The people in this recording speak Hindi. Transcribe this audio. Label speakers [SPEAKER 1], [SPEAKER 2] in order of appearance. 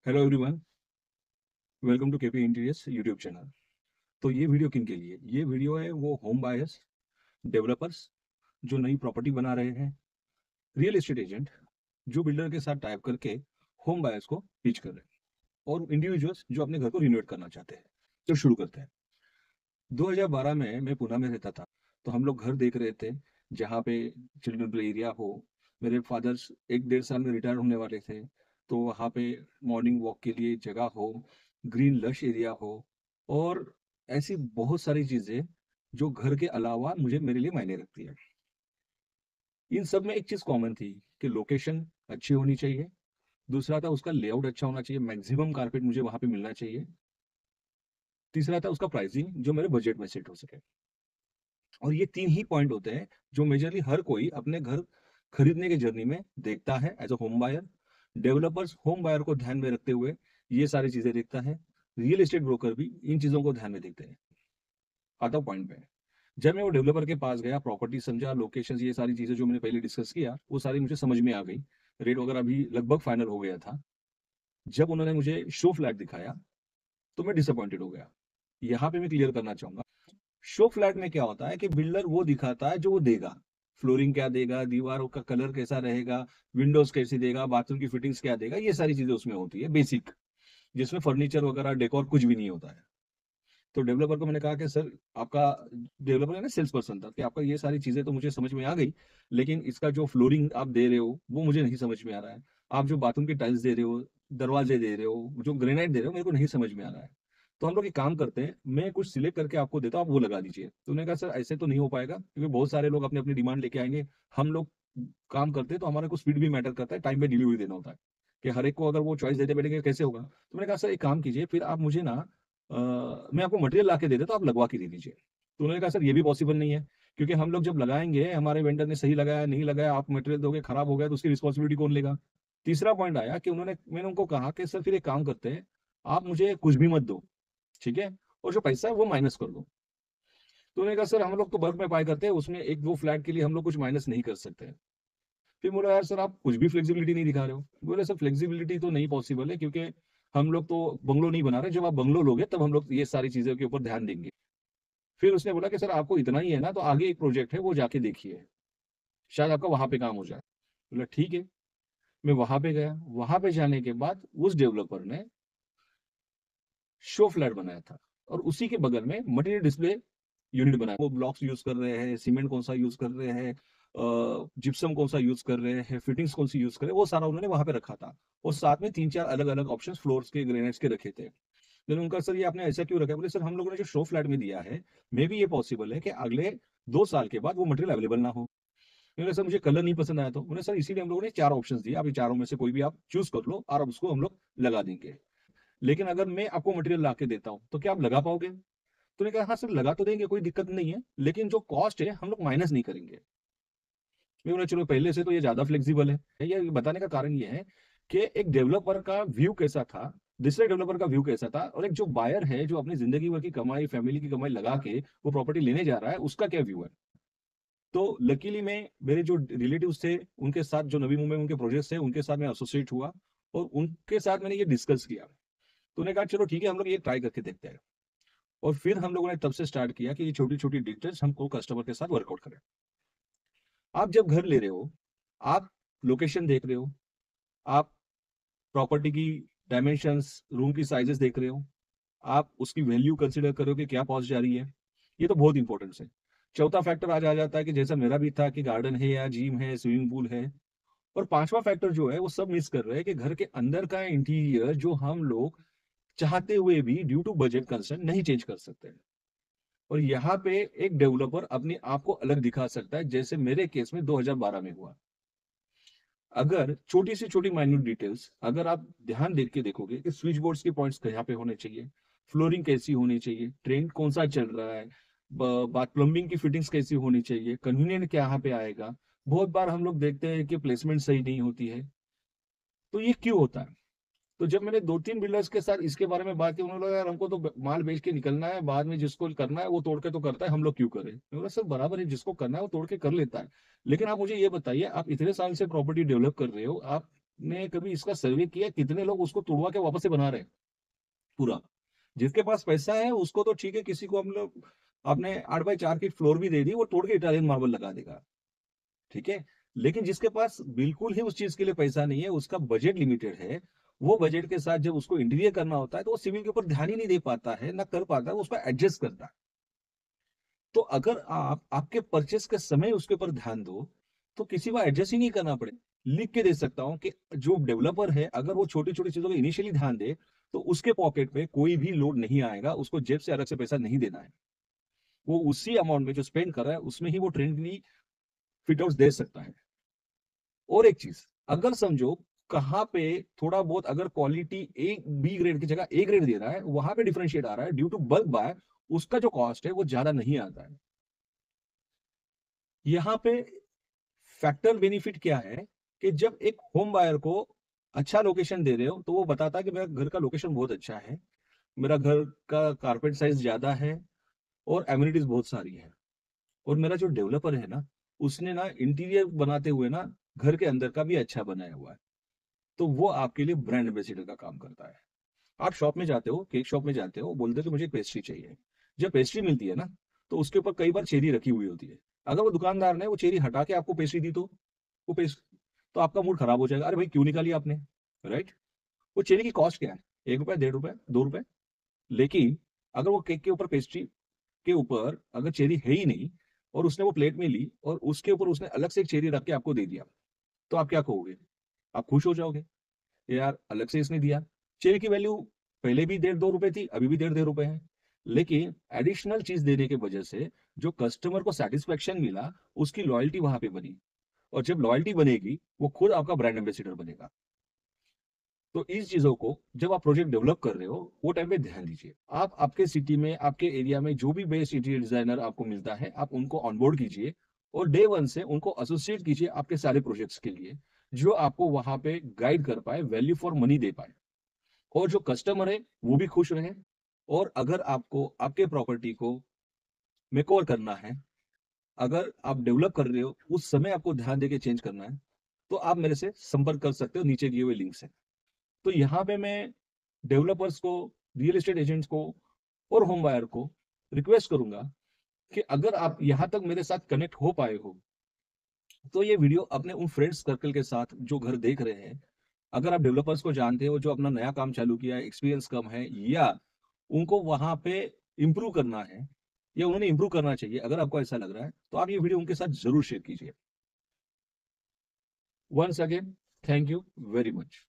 [SPEAKER 1] Hello everyone, welcome to KP interiors YouTube channel. तो ये वीडियो किन के लिए? ये वीडियो है वो होम बायर्स, डेवलपर्स जो नई प्रॉपर्टी बना रहे हैं, रियल एस्टेट एजेंट जो बिल्डर के साथ टाइप करके होम बायर्स को पिच कर रहे हैं, और इंडिविजुअल्स जो अपने घर को रिनोवेट करना चाहते हैं। तो शुरू करते हैं। 2012 में मैं पुणे में रहता था, तो हम लोग घर देख रहे थे जहाँ पे चिल्ड्रन प्ले एरिया हो। मेरे फादर्स 1-1.5 साल में रिटायर होने वाले थे, तो वहाँ पे मॉर्निंग वॉक के लिए जगह हो, ग्रीन लश एरिया हो, और ऐसी बहुत सारी चीज़ें जो घर के अलावा मुझे मेरे लिए मायने रखती है। इन सब में एक चीज़ कॉमन थी कि लोकेशन अच्छी होनी चाहिए, दूसरा था उसका लेआउट अच्छा होना चाहिए, मैक्सिमम कारपेट मुझे वहाँ पे मिलना चाहिए, तीसरा था उसका प्राइसिंग जो मेरे बजट में सेट हो सके। और ये 3 ही पॉइंट होते हैं जो मेजरली हर कोई अपने घर खरीदने के जर्नी में देखता है as a home buyer. Developers home buyer को ध्यान में रखते हुए ये सारी चीजें देखता है। रियल एस्टेट ब्रोकर भी इन चीजों को ध्यान में देखते हैं। आता हूं पॉइंट पे। जब मैं वो डेवलपर के पास गया, प्रॉपर्टी समझा, लोकेशन, ये सारी चीजें जो मैंने पहले डिस्कस किया वो सारी मुझे समझ में आ गई। रेट वगैरह भी लगभग फाइनल हो गया था। जब उन्होंने मुझे शो फ्लैट दिखाया तो मैं डिसअपॉइंटेड हो गया। यहाँ पे मैं क्लियर करना चाहूंगा, शो फ्लैट में क्या होता है कि बिल्डर वो दिखाता है जो वो देगा। फ्लोरिंग क्या देगा, दीवारों का कलर कैसा रहेगा, विंडोज कैसी देगा, बाथरूम की फिटिंग्स क्या देगा, ये सारी चीजें उसमें होती है बेसिक, जिसमें फर्नीचर वगैरह डेकोर कुछ भी नहीं होता है। तो डेवलपर को मैंने कहा कि सर, आपका, डेवलपर है ना, सेल्स पर्सन था, कि आपका ये सारी चीजें तो मुझे समझ में आ गई, लेकिन इसका जो फ्लोरिंग आप दे रहे हो वो मुझे नहीं समझ में आ रहा है। आप जो बाथरूम की टाइल्स दे रहे हो, दरवाजे दे रहे हो, जो ग्रेनाइट दे रहे हो, मेरे को नहीं समझ में आ रहा है। तो हम लोग एक काम करते हैं, मैं कुछ सिलेक्ट करके आपको देता हूँ, आप वो लगा दीजिए। तो उन्होंने कहा सर ऐसे तो नहीं हो पाएगा, क्योंकि बहुत सारे लोग अपनी अपनी डिमांड लेके आएंगे। हम लोग काम करते हैं तो हमारे को स्पीड भी मैटर करता है, टाइम पे डिलीवरी देना होता है, कि हर एक को अगर वो चॉइस देते बैठेंगे कैसे होगा। तो मैंने कहा सर एक काम कीजिए, फिर आप मुझे ना मैं आपको मटेरियल ला के दे देता हूँ, आप लगवा के दे दीजिए। तो उन्होंने कहा सर ये भी पॉसिबल नहीं है, क्योंकि हम लोग जब लगाएंगे, हमारे वेंडर ने सही लगाया नहीं लगाया, आप मटेरियल दोगे खराब हो गया तो उसकी रिस्पॉन्सिबिलिटी कौन लेगा। तीसरा पॉइंट आया कि मैंने उनको कहा कि सर फिर एक काम करते हैं, आप मुझे कुछ भी मत दो, ठीक है, और जो पैसा है वो माइनस कर दो। तो उन्होंने कहा सर हम लोग तो बल्क में बाय करते हैं, उसमें एक दो फ्लैट के लिए हम लोग कुछ माइनस नहीं कर सकते। फिर बोला यार सर आप कुछ भी फ्लेक्सिबिलिटी नहीं दिखा रहे हो। बोले सर फ्लेक्सिबिलिटी तो नहीं पॉसिबल है, क्योंकि हम लोग तो बंगलो नहीं बना रहे, जब आप बंगलो लोगे तब हम लोग ये सारी चीजों के ऊपर ध्यान देंगे। फिर उसने बोला कि सर आपको इतना ही है ना, तो आगे एक प्रोजेक्ट है वो जाके देखिए, शायद आपका वहां पे काम हो जाए। बोला ठीक है। मैं वहां पे गया, वहां पे जाने के बाद उस डेवलपर ने शो फ्लैट बनाया था, और उसी के बगल में मटेरियल डिस्प्ले यूनिट बनाया। वो ब्लॉक्स यूज कर रहे हैं, सीमेंट कौन सा यूज कर रहे हैं, जिप्सम कौन सा यूज कर रहे हैं, फिटिंग्स कौन सी यूज कर रहे हैं, वो सारा उन्होंने वहां पे रखा था। और साथ में 3-4 अलग अलग ऑप्शन फ्लोर्स के, ग्रेनाइट्स के रखे थे। मैंने उनका सर ये आपने ऐसा क्यों रखा है? बोले सर हम लोगों ने जो शो फ्लैट में दिया है, मे भी ये पॉसिबल है कि अगले 2 साल के बाद वो मटेरियल अवेलेबल ना हो। मैंने सर मुझे कलर नहीं पसंद आया, तो उन्हें सर इसीलिए हम लोगों ने 4 ऑप्शंस दिए, आप ये चारों में से कोई भी आप चूज कर लो और अब उसको हम लोग लगा देंगे। लेकिन अगर मैं आपको मटेरियल ला के देता हूँ तो क्या आप लगा पाओगे? तो ने कहा हाँ सर लगा तो देंगे, कोई दिक्कत नहीं है, लेकिन जो कॉस्ट है हम लोग माइनस नहीं करेंगे। मैं बोला चलो पहले से तो ये ज्यादा फ्लेक्सिबल है। ये बताने का कारण ये है कि एक डेवलपर का व्यू कैसा था, दूसरे डेवलपर का व्यू कैसा था, और एक जो बायर है जो अपनी जिंदगी भर की कमाई, फैमिली की कमाई लगा के वो प्रॉपर्टी लेने जा रहा है, उसका क्या व्यू है। तो लकीली मैं, मेरे जो रिलेटिव्स थे उनके साथ, जो नवी मुंबई में उनके प्रोजेक्ट्स थे उनके साथ मैं एसोसिएट हुआ, और उनके साथ मैंने ये डिस्कस किया। तो उन्होंने कहा चलो ठीक है, हम लोग ये ट्राई करके देखते हैं। और फिर हम लोगों ने तब से स्टार्ट किया कि ये छोटी छोटी डिटेल्स हमको कस्टमर के साथ वर्कआउट करें। आप जब घर ले रहे हो, आप लोकेशन देख रहे हो, आप प्रॉपर्टी की डायमेंशंस, रूम की साइजेस देख रहे हो, आप उसकी वैल्यू कंसिडर करो कि क्या कॉस्ट जा रही है। ये तो बहुत इंपॉर्टेंट है। चौथा फैक्टर आज आ जाता है कि जैसा मेरा भी था कि गार्डन है या जिम है, स्विमिंग पूल है। और पांचवा फैक्टर जो है वो सब मिस कर रहे हैं कि घर के अंदर का इंटीरियर जो हम लोग चाहते हुए भी ड्यू टू बजट कंसर्न नहीं चेंज कर सकते। और यहाँ पे एक डेवलपर अपने आप को अलग दिखा सकता है, जैसे मेरे केस में 2012 में हुआ। अगर छोटी से छोटी माइन्यूट डिटेल्स अगर आप ध्यान देख के देखोगे कि स्विच बोर्ड्स के पॉइंट्स कहाँ पे होने चाहिए, फ्लोरिंग कैसी होनी चाहिए, ट्रेंड कौन सा चल रहा है, बात प्लम्बिंग की फिटिंग्स कैसी होनी चाहिए, कन्वीनियंट क्या यहाँ पे आएगा। बहुत बार हम लोग देखते हैं कि प्लेसमेंट सही नहीं होती है। तो ये क्यों होता है? तो जब मैंने 2-3 बिल्डर्स के साथ इसके बारे में बात की, उन्होंने बोला यार हमको तो माल बेच के निकलना है, बाद में जिसको करना है वो तोड़ के तो करता है, हम लोग क्यों करें। मैं बोला सर बराबर है, जिसको करना है वो तोड़ के कर लेता है, लेकिन आप मुझे ये बताइए, आप इतने साल से प्रॉपर्टी डेवलप कर रहे हो, आप आपने कभी इसका सर्वे किया कितने लोग उसको तोड़वा के वापस से बना रहे हैं पूरा? जिसके पास पैसा है उसको तो ठीक है, किसी को हम लोग आपने 8x4 की फ्लोर भी दे दी, वो तोड़ के इटालियन मार्बल लगा देगा, ठीक है? लेकिन जिसके पास बिल्कुल ही उस चीज़ के लिए पैसा नहीं है, उसका बजट लिमिटेड है, वो बजट के साथ जब उसको इंटीरियर करना होता है, तो वो सिविल के ऊपर ध्यान ही नहीं दे पाता है, ना कर पाता है, वो उसको एडजस्ट करता है। तो अगर आप आपके परचेज़ के समय उसके ऊपर ध्यान दो, तो किसी को एडजस्ट ही नहीं करना पड़े। लिख के दे सकता हूँ कि जो डेवलपर है, अगर वो छोटी-छोटी चीज़ों पे इनिशियली ध्यान दे, तो उसके पॉकेट में कोई भी लोड नहीं आएगा, उसको जेब से अलग से पैसा नहीं देना है। वो उसी अमाउंट में जो स्पेंड कर रहा है, उसमें ही वो ट्रेंडली फिट आउट्स दे सकता है। और एक चीज़, अगर समझो कहाँ पे थोड़ा बहुत अगर क्वालिटी ए बी ग्रेड की जगह ए ग्रेड दे रहा है, वहाँ पे डिफरेंशिएट आ रहा है ड्यू टू बल्क बाय, उसका जो कॉस्ट है वो ज़्यादा नहीं आता है। यहाँ पे फैक्टर बेनिफिट क्या है कि जब एक होम बायर को अच्छा लोकेशन दे रहे हो, तो वो बताता है कि मेरा घर का लोकेशन बहुत अच्छा है, मेरा घर का कारपेट साइज़ ज़्यादा है और एमिनिटीज़ बहुत सारी हैं। और मेरा जो डेवलपर है ना, उसने ना इंटीरियर बनाते हुए ना घर के अंदर का भी अच्छा बनाया हुआ है। तो वो आपके लिए ब्रांड एम्बेसडर का काम करता है। आप शॉप में जाते हो, केक शॉप में जाते हो, बोलते हो कि मुझे पेस्ट्री चाहिए। जब पेस्ट्री मिलती है ना, तो उसके ऊपर कई बार चेरी रखी हुई होती है। अगर वो दुकानदार ने वो चेरी हटा के आपको पेस्ट्री दी, तो वो पेस्ट तो आपका मूड खराब हो जाएगा। अरे भाई क्यों निकाली आपने? राइट? वो चेरी की कॉस्ट क्या है? ₹1, ₹1.5, ₹2। लेकिन अगर वो केक के ऊपर पेस्ट्री के ऊपर अगर चेरी है ही नहीं और उसने वो प्लेट में ली और उसके ऊपर उसने अलग से एक चेरी रख के आपको दे दिया, तो आप क्या कहोगे? आप खुश हो जाओगे? यार अलग से इसने दिया। चेयर की वैल्यू पहले भी डेढ़ 2 रुपए थी, अभी भी डेढ़ 2 रुपए है। लेकिन एडिशनल चीज़ देने की वजह से जो कस्टमर को सैटिस्फैक्शन मिला, उसकी लॉयल्टी वहाँ पे बनी और जब लॉयल्टी बनेगी, वो खुद आपका ब्रांड एम्बेसडर बनेगा। तो इस चीज़ों को जब आप प्रोजेक्ट डेवलप कर रहे हो, वो टाइम पे ध्यान दीजिए। आप आपके सिटी में, आपके एरिया में जो भी बेस्ट इंटीरियर डिज़ाइनर आपको मिलता है, आप उनको ऑनबोर्ड कीजिए और डे 1 से उनको एसोसिएट कीजिए आपके सारे प्रोजेक्ट्स के लिए, जो आपको वहाँ पे गाइड कर पाए, वैल्यू फॉर मनी दे पाए। और जो कस्टमर है वो भी खुश रहे। और अगर आपको आपके प्रॉपर्टी को मेकओवर करना है, अगर आप डेवलप कर रहे हो, उस समय आपको ध्यान देके चेंज करना है, तो आप मेरे से संपर्क कर सकते हो नीचे दिए हुए लिंक से। तो यहाँ पे मैं डेवलपर्स को, रियल एस्टेट एजेंट्स को और होम बायर को रिक्वेस्ट करूंगा कि अगर आप यहाँ तक मेरे साथ कनेक्ट हो पाए हो, तो ये वीडियो अपने उन फ्रेंड्स सर्कल के साथ जो घर देख रहे हैं, अगर आप डेवलपर्स को जानते हो जो अपना नया काम चालू किया है, एक्सपीरियंस कम है या उनको वहां पे इम्प्रूव करना है या उन्होंने इम्प्रूव करना चाहिए, अगर आपको ऐसा लग रहा है, तो आप ये वीडियो उनके साथ जरूर शेयर कीजिए। Once again, thank you very much.